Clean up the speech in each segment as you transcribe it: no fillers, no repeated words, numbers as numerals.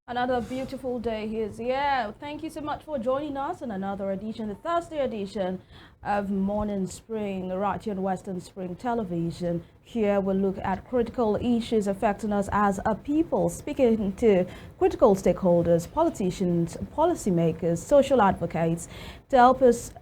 Another beautiful day is here. Thank you so much for joining us in another edition, the Thursday edition of Morning Spring, right here on Western Spring Television. Here we'll look at critical issues affecting us as a people, speaking to critical stakeholders, politicians, policymakers, social advocates to help us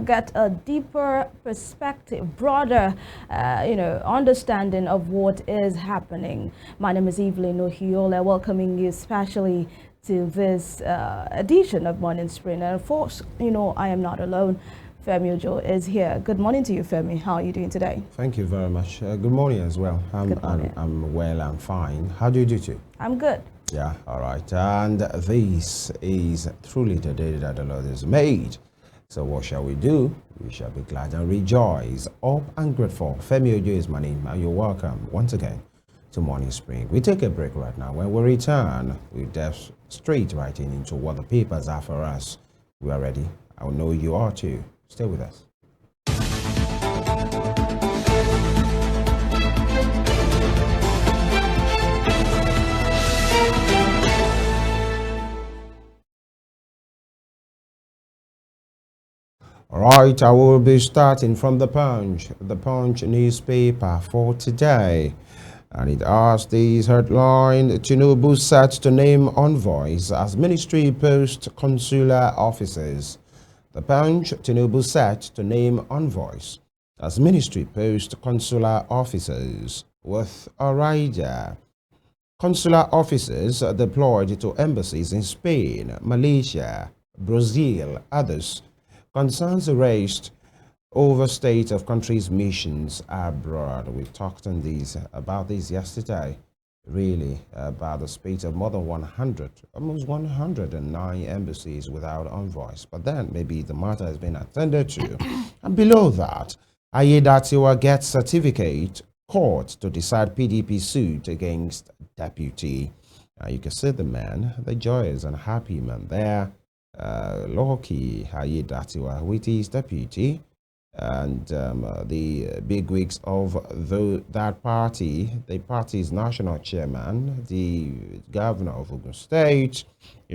get a deeper perspective, broader, understanding of what is happening. My name is Evelyn Ohiolei, welcoming you especially to this edition of Morning Spring. And of course, I am not alone. Femi is here. Good morning to you, Femi. How are you doing today? Thank you very much. Good morning as well. Good morning. I'm well, I'm fine. How do you do too? I'm good. Yeah, all right. And this is truly the day that the Lord has made. So what shall we do? We shall be glad and rejoice, up and grateful. Femi Ojo is my name, and you're welcome once again to Morning Spring. We take a break right now. When we return, we dive straight right into what the papers are for us. We are ready. I know you are too. Stay with us. All right, I will be starting from the Punch newspaper for today. And it has this headline: Tinubu set to name envoys as ministry post consular officers. The Punch: Tinubu set to name envoys as ministry post consular officers with a rider. Consular officers deployed to embassies in Spain, Malaysia, Brazil, others. Concerns raised over state of countries' missions abroad. We talked on about this yesterday, really, about the state of more than 100, almost 109 embassies without envoys. But then maybe the matter has been attended to. And below that, Ayedatiwa gets certificate court to decide PDP suit against deputy. You can see the man, the joyous and happy man there. Loki Ayedatiwa with his deputy and the bigwigs of that party, the party's national chairman, the governor of Ogun State,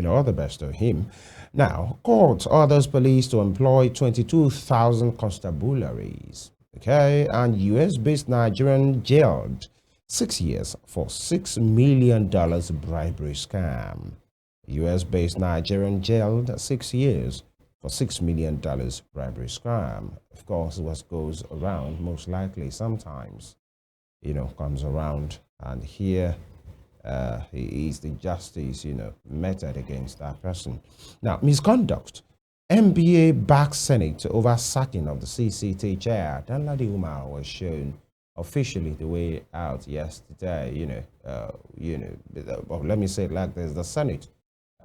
all the best of him. Now, court orders police to employ 22,000 constabularies, okay, and US-based Nigerian jailed 6 years for $6 million bribery scam. US-based Nigerian jailed 6 years for $6 million bribery scam. Of course, what goes around most likely sometimes, comes around, and here is the justice, meted against that person. Now, misconduct. NBA backs Senate over sacking of the CCT chair. Danladi Umar was shown officially the way out yesterday. Let me say it like this: the Senate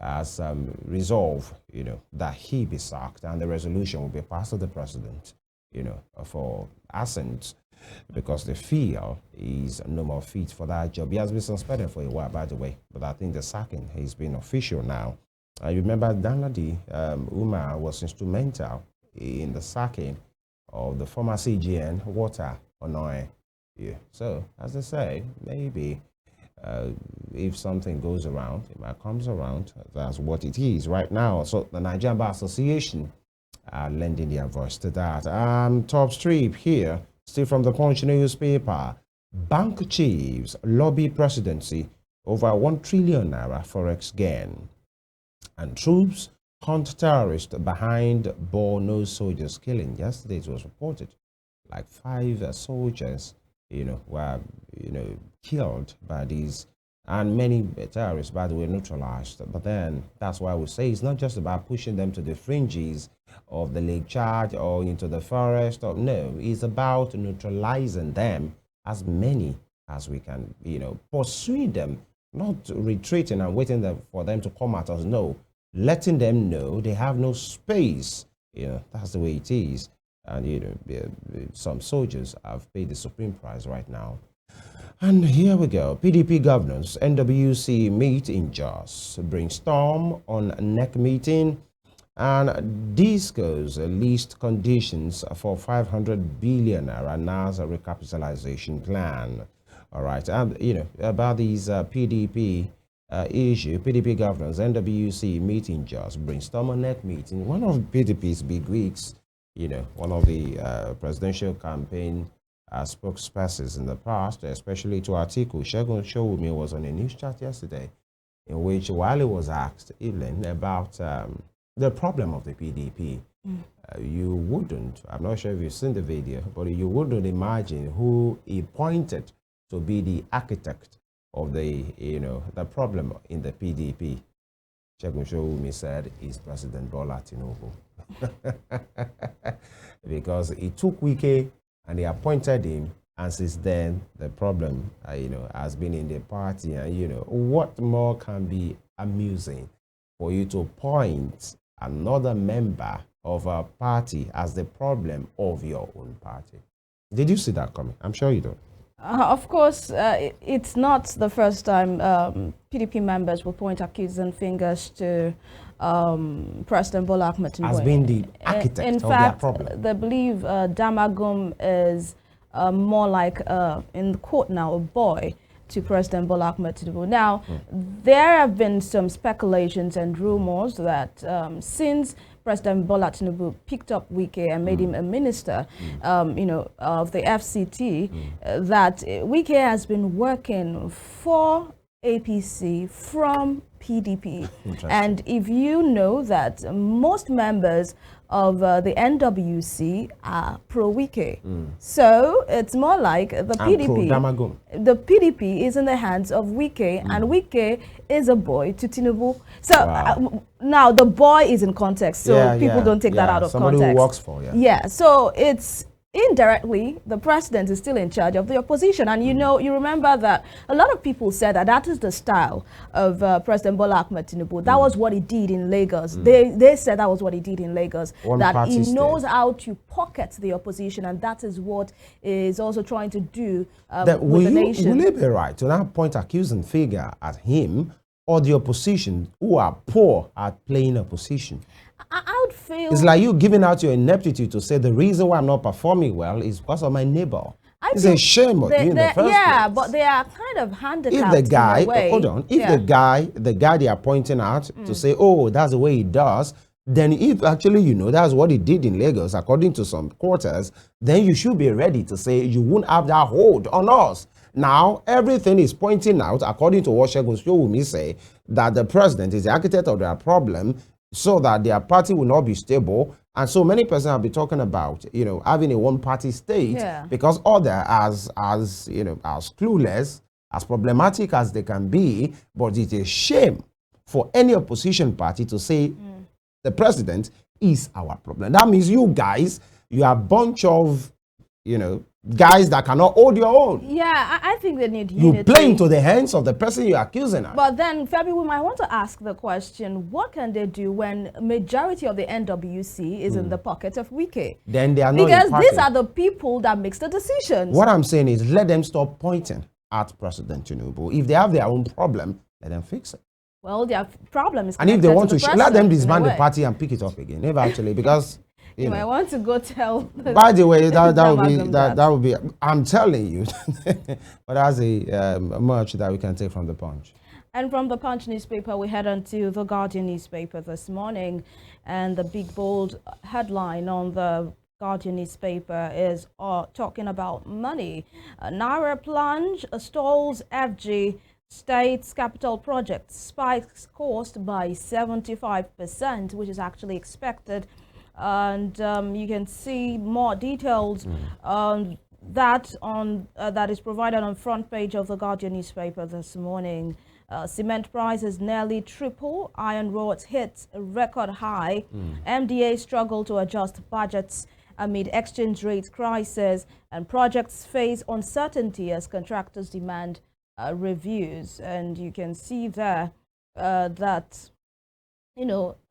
has resolved, that he be sacked, and the resolution will be passed to the president, for assent, because they feel he's no more fit for that job. He has been suspended for a while, by the way, but I think the sacking has been official now. I remember Danladi Umar was instrumental in the sacking of the former CGN Water Onoe. Yeah. So, as I say, maybe if something goes around, it might comes around. That's what it is right now. So the Nigerian Bar Association are lending their voice to that. Top strip here, still from the Punch newspaper. Bank chiefs lobby presidency over 1 trillion naira forex gain. And troops hunt terrorists behind Borno soldiers killing. Yesterday it was reported like 5 soldiers, were, killed by these, and many terrorists, by the way, neutralized. But then that's why we say it's not just about pushing them to the fringes of the Lake Chad or into the forest. No, it's about neutralizing them, as many as we can, pursuing them, not retreating and waiting for them to come at us. No, letting them know they have no space. That's the way it is. And some soldiers have paid the supreme price right now. And here we go. PDP governors, NWC meet in Jos, brainstorm on NEC meeting, and discuss list conditions for 500 billion NASA recapitalization plan. All right, and about these PDP issue, PDP governors, NWC meeting just brainstorm on net meeting. One of PDP's big weeks, one of the presidential campaign spokespersons in the past, especially to Atiku, Segun Showumi, was on a news chat yesterday, in which while he was asked, Evelyn, about the problem of the PDP, you wouldn't, I'm not sure if you've seen the video, but you wouldn't imagine who he pointed to be the architect of the problem in the PDP. Segun Showumi said is President Bola Tinubu. Because he took Wike and they appointed him, and since then the problem has been in the party. And what more can be amusing for you to point another member of a party as the problem of your own party? Did you see that coming? I'm sure you don't. Of course, it's not the first time PDP members will point accusing fingers to President Bola Ahmed Tinubu. Has been the architect in of fact, their problem. they believe Damagum is more like, in quote now, a boy to President Bola Ahmed Tinubu. Now, there have been some speculations and rumors that since President Bola Tinubu picked up Wike and made him a minister, of the FCT, that Wike has been working for APC from PDP. And if you know that most members of the NWC are pro-Wike. So it's more like the PDP. The PDP is in the hands of Wike, and Wike is a boy to Tinubu. So now the boy is in context, so people don't take that out of somebody context. Who works for, so it's indirectly the president is still in charge of the opposition. And you remember that a lot of people said that is the style of President Bola Ahmed Tinubu. That was what he did in Lagos. They said that was what he did in Lagos. That he knows how to pocket the opposition, and that is what is also trying to do with the nation. Will it be right to now point accusing figure at him or the opposition who are poor at playing opposition? I would feel it's like you giving out your ineptitude to say the reason why I'm not performing well is because of my neighbor. It's a shame of you in the first place. But they are kind of handicapped. If the guy, in a way. hold on, if the guy they are pointing out to say, oh, that's the way he does, then if actually that's what he did in Lagos, according to some quarters, then you should be ready to say you won't have that hold on us. Now, everything is pointing out, according to what Segun Showumi say, that the president is the architect of their problem, so that their party will not be stable. And so many persons have been talking about, having a one-party state, because other as clueless, as problematic as they can be, but it's a shame for any opposition party to say the president is our problem. That means you guys, you are a bunch of, guys that cannot hold your own. Yeah, I think they need unity. You play into the hands of the person you're accusing of. But then, Femi, we might want to ask the question, what can they do when majority of the NWC is in the pocket of Wike? Then they are not Because these are the people that makes the decisions. What I'm saying is let them stop pointing at President Tinubu. If they have their own problem, let them fix it. Well, their problem is and if they want to, let them disband the party and pick it up again. If actually, because you might want to go tell. By the way, that would be. I'm telling you, but that's a much that we can take from the Punch. And from the Punch newspaper, we head on to the Guardian newspaper this morning, and the big bold headline on the Guardian newspaper is talking about money. Naira plunge stalls FG. State's capital project spikes cost by 75%, which is actually expected. And you can see more details on that that is provided on front page of the Guardian newspaper this morning. Cement prices nearly triple. Iron rods hit a record high. MDA struggle to adjust budgets amid exchange rate crisis, and projects face uncertainty as contractors demand reviews. And you can see there that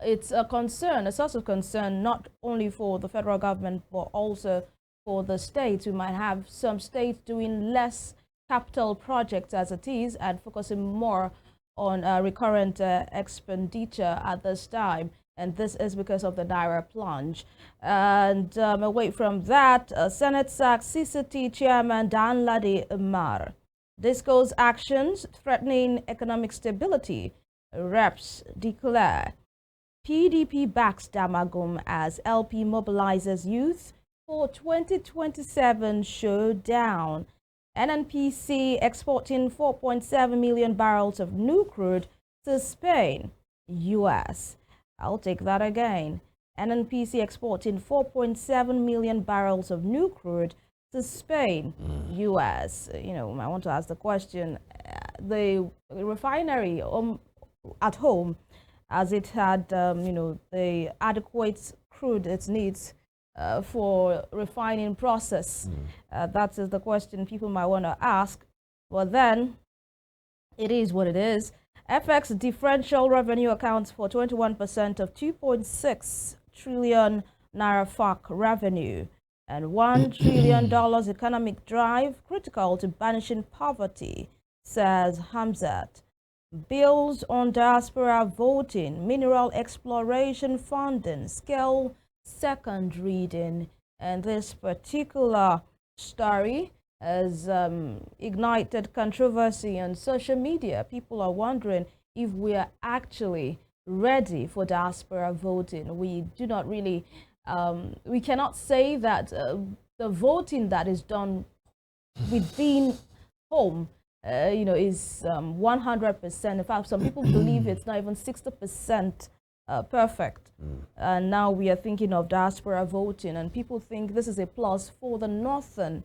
it's a concern, a source of concern, not only for the federal government, but also for the states. We might have some states doing less capital projects as it is and focusing more on recurrent expenditure at this time. And this is because of the Naira plunge. And away from that, Senate sacks CCT Chairman Danladi Umar. Disco's actions threatening economic stability, reps declare. PDP backs Damagum as LP mobilizes youth for 2027 showdown. NNPC exporting 4.7 million barrels of new crude to Spain, U.S. I'll take that again. NNPC exporting 4.7 million barrels of new crude to Spain, U.S. You know, I want to ask the question, the refinery at home, as it had, you know, the adequate crude it needs for refining process. That is the question people might want to ask. But then, it is what it is. FX differential revenue accounts for 21% of 2.6 trillion naira FARC revenue, and $1 trillion economic drive critical to banishing poverty, says Hamzat. Bills on diaspora voting, mineral exploration funding, scale second reading. And this particular story has ignited controversy on social media. People are wondering if we are actually ready for diaspora voting. We do not really, we cannot say that the voting that is done within home you know, is 100%. In fact, some people believe it's not even 60% perfect. And now we are thinking of diaspora voting, and people think this is a plus for the northern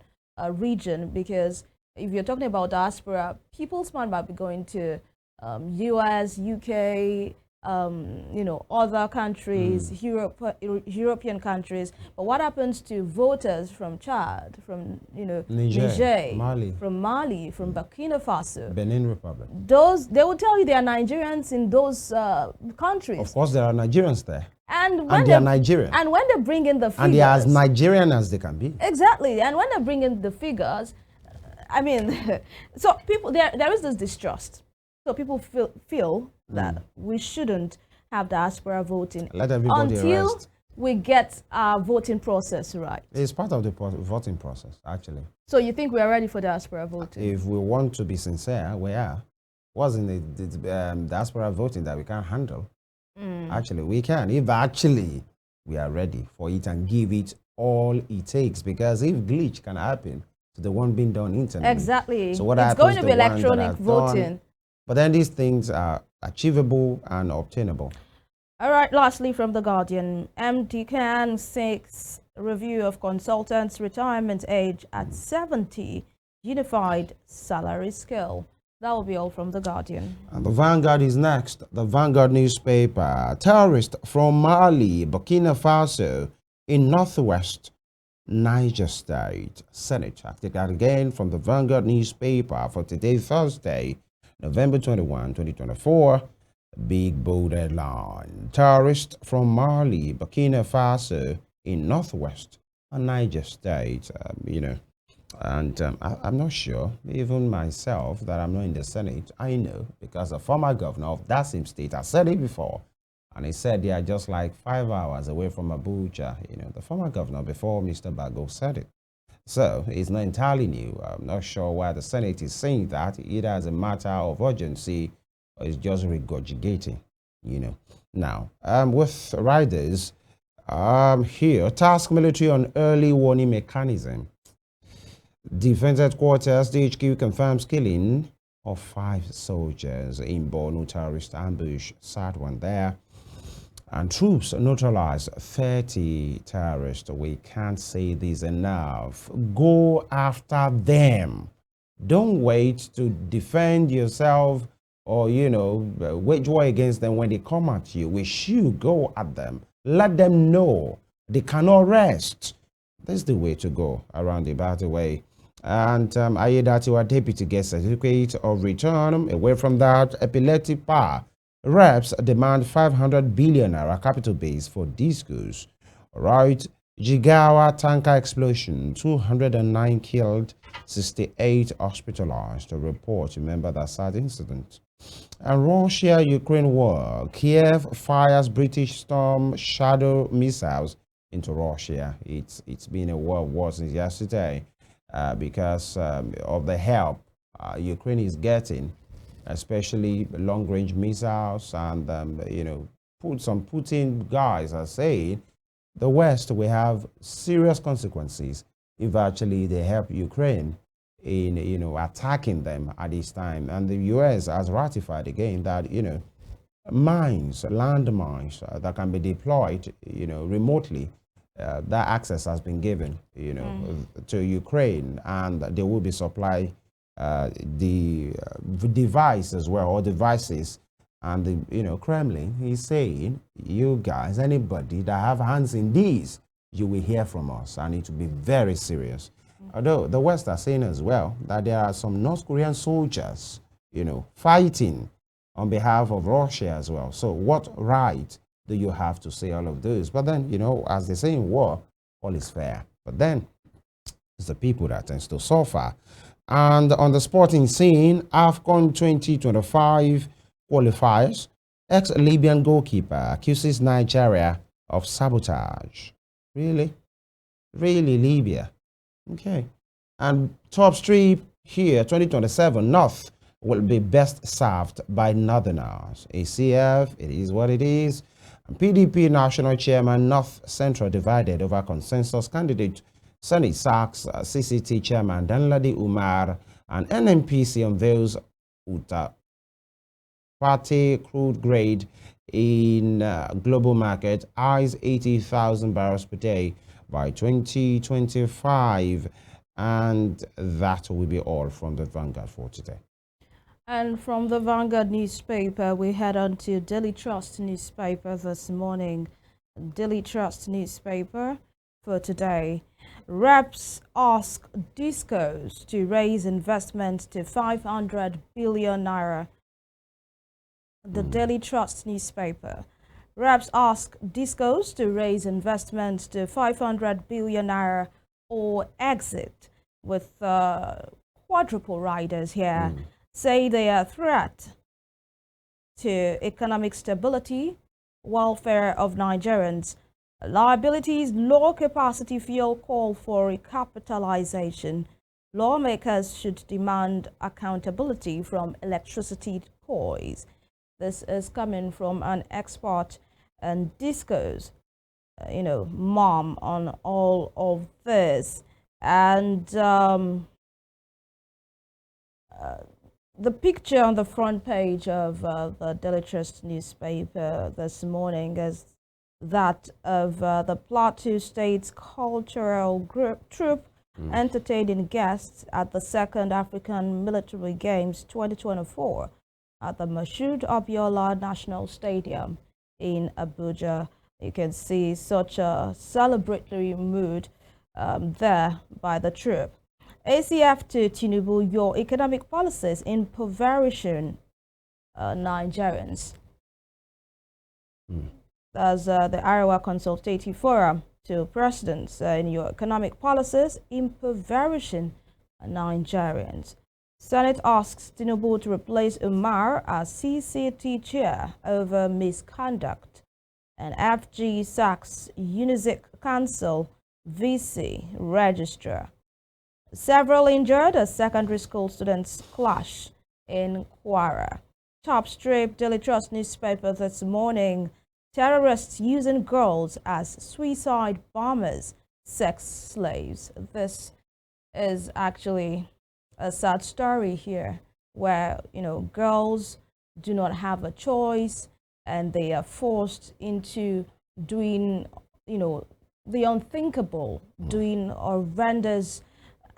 region, because if you're talking about diaspora, people's mind might be going to US, UK, you know, other countries, European countries. But what happens to voters from Chad, from, you know, Niger, Mali, from Burkina Faso, Benin Republic? Those, they will tell you they are Nigerians in those countries. Of course, there are Nigerians there. And when they are Nigerian. And when they bring in the figures. And they are as Nigerian as they can be. Exactly. And when they bring in the figures, I mean, so people, there is this distrust. So people feel that we shouldn't have diaspora voting. Let everybody until rest. We get our voting process right. It's part of the voting process, actually. So you think we are ready for diaspora voting? If we want to be sincere, we are. Wasn't it diaspora voting that we can't handle? Actually, we can. If actually we are ready for it and give it all it takes, because if glitch can happen to the one being done internally. Exactly. So what it's happens going to to be the one electronic voting. But then these things are achievable and obtainable. All right, lastly from The Guardian, MDCAN seeks review of consultants' retirement age at 70, unified salary scale. That will be all from The Guardian. And the Vanguard is next. The Vanguard newspaper. Terrorists from Mali, Burkina Faso in northwest Niger State. Senate. I take that again from the Vanguard newspaper for today, Thursday, November 21, 2024. Big bold headline. Terrorists from Mali, Burkina Faso in northwest Niger State. You know, and I'm not sure, even myself, that I'm not in the Senate. I know, because the former governor of that same state, I said it before, and he said they are just like 5 hours away from Abuja. You know, the former governor before Mr. Bago said it. So it's not entirely new. I'm not sure why the Senate is saying that, either as a matter of urgency or it's just regurgitating, you know. Now, with riders here, task military on early warning mechanism. Defense headquarters, DHQ confirms killing of 5 soldiers in Borno terrorist ambush. Sad one there. And troops neutralize 30 terrorists. We can't say this enough. Go after them. Don't wait to defend yourself or, you know, wage war against them when they come at you. We should go at them. Let them know they cannot rest. That's the way to go around the battle way. And Ayedatiwa deputy gets certificate of return. Away from that, epileptic power. Reps demand 500 billion naira capital base for discos. Right. Jigawa tanker explosion, 209 killed, 68 hospitalized. A report, remember that sad incident. And Russia-Ukraine war. Kiev fires British Storm Shadow missiles into Russia. It's been a war since yesterday because of the help Ukraine is getting, especially long-range missiles, and some Putin guys are saying the West will have serious consequences if actually they help Ukraine in attacking them at this time. And the U.S. has ratified again that mines, landmines that can be deployed remotely. That access has been given to Ukraine, and they will be supply the device as well, or devices. And the Kremlin is saying, you guys, anybody that have hands in these, you will hear from us, and it will be very serious. Although the West are saying as well that there are some North Korean soldiers, fighting on behalf of Russia as well. So what right do you have to say all of this? But then, as they say in war, all is fair. But then it's the people that tends to suffer. And on the sporting scene, AFCON 2025 qualifiers, ex-Libyan goalkeeper accuses Nigeria of sabotage. Really? Really, Libya? Okay. And top strip here, 2027, North will be best served by Northerners. ACF, it is what it is. And PDP National Chairman, North Central divided over consensus candidate Sunny Sachs, CCT Chairman Danladi Umar, and NNPC unveils Uta Party crude grade in global market, eyes 80,000 barrels per day by 2025. And that will be all from the Vanguard for today. And from the Vanguard newspaper, we head on to Daily Trust newspaper this morning. Daily Trust newspaper for today. Reps ask discos to raise investment to 500 billion naira. The Daily Trust newspaper. Reps ask discos to raise investment to 500 billion naira or exit, with quadruple riders here. Say they are a threat to economic stability, welfare of Nigerians. Liabilities, low capacity fuel call for recapitalization. Lawmakers should demand accountability from electricity toys. This is coming from an expert and discos, mom on all of this. And the picture on the front page of the Daily Trust newspaper this morning is that of the Plateau State's cultural troupe entertaining guests at the Second African Military Games 2024 at the Ohiolei National Stadium in Abuja. You can see such a celebratory mood there by the troupe. ACF to Tinubu, your economic policies impoverishing Nigerians. That's the Arewa Consultative Forum to presidents in your economic policies impoverishing Nigerians. Senate asks Tinubu to replace Umar as CCT chair over misconduct. And FG sacks UNIZIC Council VC registrar. Several injured as secondary school students clash in Kwara. Top strip Daily Trust newspaper this morning. Terrorists using girls as suicide bombers, sex slaves. This is actually a sad story here where, girls do not have a choice and they are forced into doing, the unthinkable, doing horrendous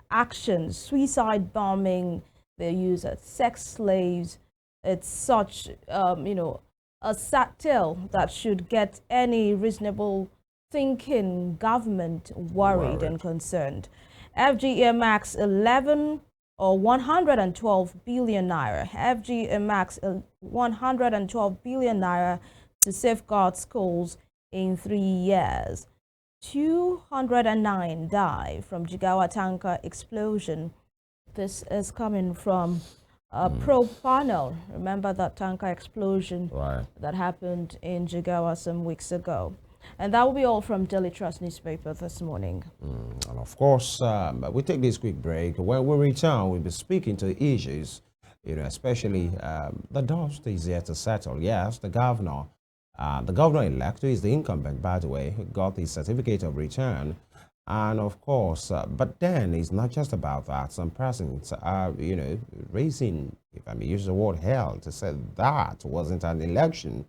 actions, suicide bombing. They use as sex slaves. It's such, a sad tale that should get any reasonable thinking government worried and concerned. FG earmarks 11 or 112 billion naira. FG earmarks 112 billion naira to safeguard schools in 3 years. 209 die from Jigawa tanker explosion. This is coming from Pro Panel. Remember that tanker explosion that happened in Jigawa some weeks ago. And that will be all from Daily Trust newspaper this morning. And of course, we take this quick break. When we return, we'll be speaking to issues, especially the dust is yet to settle. Yes, the governor-elect, who is the incumbent, by the way, got the certificate of return. And of course, but then it's not just about that. Some persons are, raising, if I may use the word hell, to say that wasn't an election.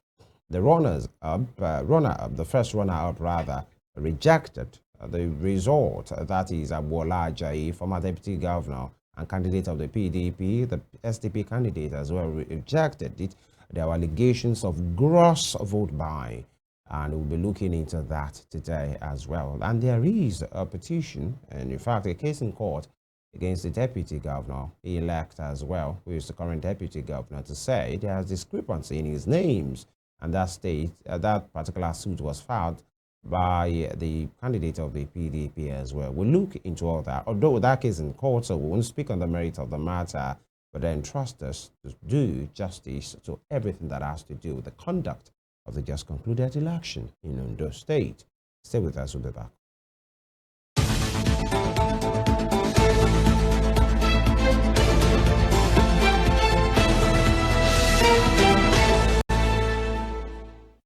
The runner-up, the first runner-up rather, rejected the result. That is Ohiolei, Ajayi, former deputy governor and candidate of the PDP, the SDP candidate as well, rejected it. There were allegations of gross vote buying, and we'll be looking into that today as well. And there is a petition, and in fact, a case in court against the deputy governor-elect as well, who is the current deputy governor, to say there is discrepancy in his names. And that particular suit was filed by the candidate of the PDP as well. We'll look into all that. Although that case in court, so we won't speak on the merit of the matter, but then trust us to do justice to everything that has to do with the conduct of the just concluded election in Ondo State. Stay with us, we'll be back.